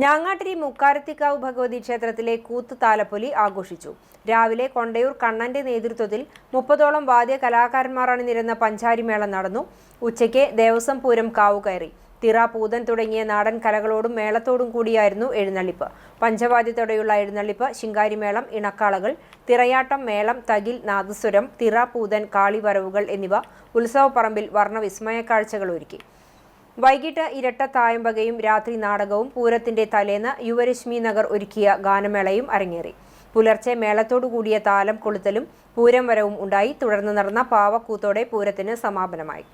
ഞാങ്ങാട്ടിരി മുക്കാരത്തിക്കാവ് ഭഗവതി ക്ഷേത്രത്തിലെ കൂത്ത് താലപ്പൊലി ആഘോഷിച്ചു. രാവിലെ കൊണ്ടയൂർ കണ്ണന്റെ നേതൃത്വത്തിൽ 30ഓളം വാദ്യ കലാകാരന്മാർ അണിനിരന്ന പഞ്ചാരിമേളം നടന്നു. ഉച്ചയ്ക്ക് ദേവസ്വം പൂരം കാവുകയറി. തിറ, പൂതൻ തുടങ്ങിയ നാടൻ കലകളോടും മേളത്തോടും കൂടിയായിരുന്നു എഴുന്നള്ളിപ്പ്. പഞ്ചവാദ്യത്തോടെയുള്ള എഴുന്നള്ളിപ്പ്, ശിങ്കാരിമേളം, ഇണക്കാളകൾ, തിറയാട്ടം, മേളം, തകിൽ, നാദസ്വരം, തിറ, പൂതൻ, കാളിവരവുകൾ എന്നിവ ഉത്സവപ്പറമ്പിൽ വർണ്ണവിസ്മയ കാഴ്ചകൾ ഒരുക്കി. വൈകിട്ട് ഇരട്ട തായമ്പകയും രാത്രി നാടകവും പൂരത്തിന്റെ തലേന്ന് യുവരശ്മി നഗർ ഒരുക്കിയ ഗാനമേളയും അരങ്ങേറി. പുലർച്ചെ മേളത്തോടുകൂടിയ താലം കൊളുത്തലും പൂരം വരവും ഉണ്ടായി. തുടർന്ന് നടന്ന പാവക്കൂത്തോടെ പൂരത്തിന് സമാപനമായി.